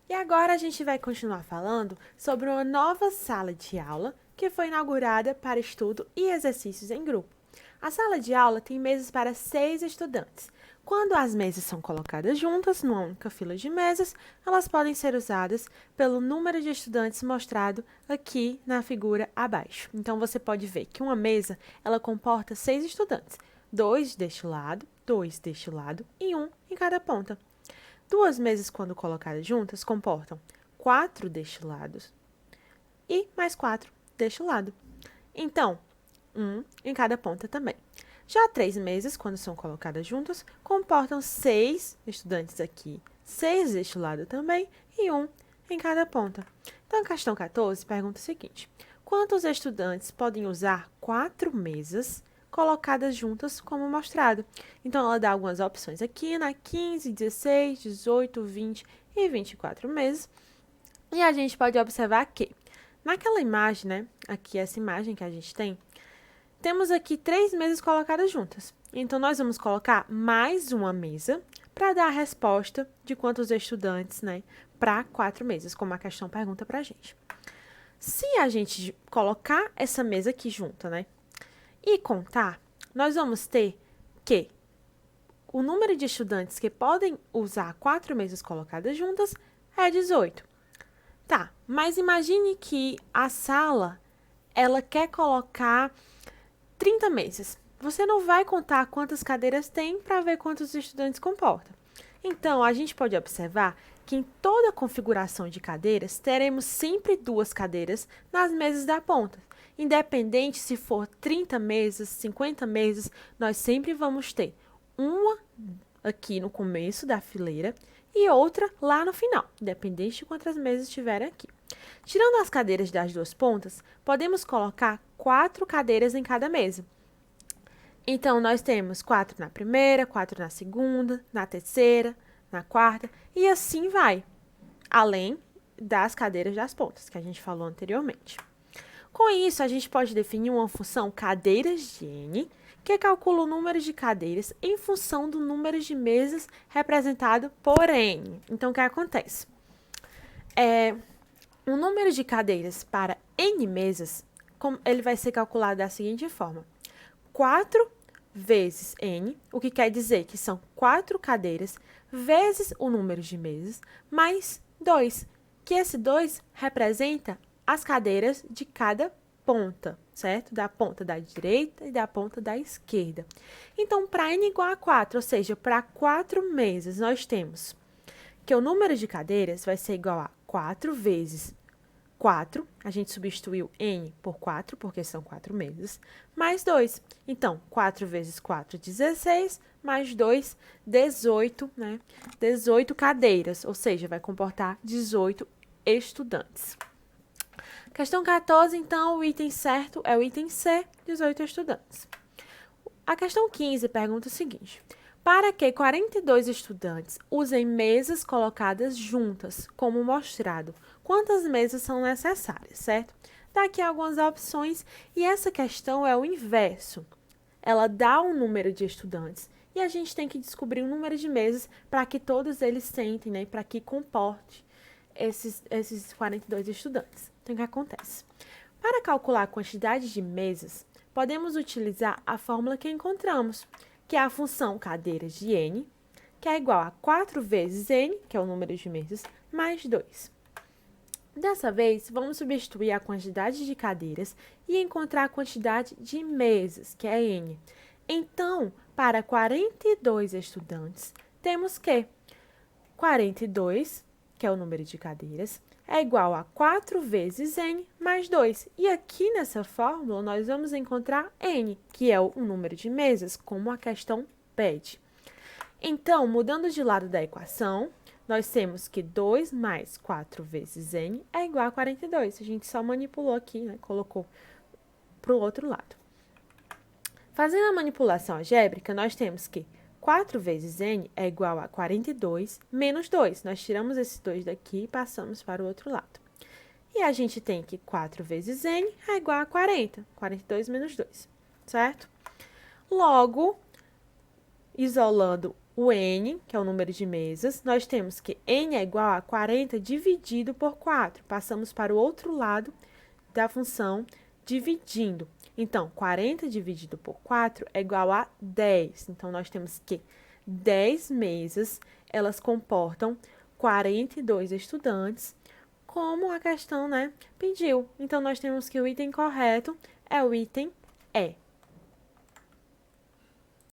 E agora a gente vai continuar falando sobre uma nova sala de aula que foi inaugurada para estudo e exercícios em grupo. A sala de aula tem mesas para 6 estudantes. Quando as mesas são colocadas juntas, numa única fila de mesas, elas podem ser usadas pelo número de estudantes mostrado aqui na figura abaixo. Então, você pode ver que uma mesa, ela comporta 6 estudantes. 2 deste lado, 2 deste lado e 1 em cada ponta. Duas mesas, quando colocadas juntas, comportam 4 deste lado e mais 4 deste lado. Então, 1 em cada ponta também. Já 3 mesas, quando são colocadas juntas, comportam 6 estudantes aqui, 6 deste lado também e 1 em cada ponta. Então, a questão 14 pergunta o seguinte: quantos estudantes podem usar 4 mesas colocadas juntas como mostrado? Então, ela dá algumas opções aqui, né? 15, 16, 18, 20 e 24 mesas. E a gente pode observar que, naquela imagem, né? Aqui, essa imagem que a gente tem, temos aqui 3 mesas colocadas juntas. Então, nós vamos colocar mais uma mesa para dar a resposta de quantos estudantes, né? Para 4 mesas, como a questão pergunta para a gente. Se a gente colocar essa mesa aqui junta, né? E contar, nós vamos ter que o número de estudantes que podem usar 4 mesas colocadas juntas é 18. Tá, mas imagine que a sala, ela quer colocar 30 mesas. Você não vai contar quantas cadeiras tem para ver quantos estudantes comporta. Então, a gente pode observar que em toda a configuração de cadeiras, teremos sempre 2 cadeiras nas mesas da ponta. Independente se for 30 mesas, 50 mesas, nós sempre vamos ter uma aqui no começo da fileira e outra lá no final, independente de quantas mesas estiverem aqui. Tirando as cadeiras das 2 pontas, podemos colocar 4 cadeiras em cada mesa. Então, nós temos 4 na primeira, 4 na segunda, na terceira, na quarta, e assim vai, além das cadeiras das pontas, que a gente falou anteriormente. Com isso, a gente pode definir uma função cadeiras de n, que calcula o número de cadeiras em função do número de mesas representado por n. Então, o que acontece? O número de cadeiras para n mesas, ele vai ser calculado da seguinte forma: 4 vezes n, o que quer dizer que são 4 cadeiras vezes o número de mesas, mais 2, que esse 2 representa as cadeiras de cada ponta, certo? Da ponta da direita e da ponta da esquerda. Então, para n igual a 4, ou seja, para 4 mesas, nós temos que o número de cadeiras vai ser igual a 4 vezes 4, a gente substituiu n por 4, porque são 4 mesas, mais 2. Então, 4 vezes 4, 16, mais 2, 18, né? 18 cadeiras, ou seja, vai comportar 18 estudantes. Questão 14, então, o item certo é o item C, 18 estudantes. A questão 15 pergunta o seguinte: para que 42 estudantes usem mesas colocadas juntas, como mostrado, quantas mesas são necessárias, certo? Daqui algumas opções e essa questão é o inverso. Ela dá um número de estudantes e a gente tem que descobrir o número de mesas para que todos eles sentem, né? Para que comporte esses 42 estudantes. Então, o que acontece? Para calcular a quantidade de mesas, podemos utilizar a fórmula que encontramos, que é a função cadeiras de n, que é igual a 4 vezes n, que é o número de mesas, mais 2. Dessa vez, vamos substituir a quantidade de cadeiras e encontrar a quantidade de mesas, que é n. Então, para 42 estudantes, temos que 42, que é o número de cadeiras, é igual a 4 vezes n mais 2. E aqui nessa fórmula, nós vamos encontrar n, que é o número de mesas, como a questão pede. Então, mudando de lado da equação, nós temos que 2 mais 4 vezes n é igual a 42. A gente só manipulou aqui, né? Colocou para o outro lado. Fazendo a manipulação algébrica, nós temos que 4 vezes n é igual a 42 menos 2. Nós tiramos esses 2 daqui e passamos para o outro lado. E a gente tem que 4 vezes n é igual a 40. 42 menos 2, certo? Logo, isolando o n, que é o número de mesas, nós temos que n é igual a 40 dividido por 4. Passamos para o outro lado da função dividindo. Então, 40 dividido por 4 é igual a 10. Então, nós temos que 10 mesas, elas comportam 42 estudantes, como a questão, pediu. Então, nós temos que o item correto é o item E.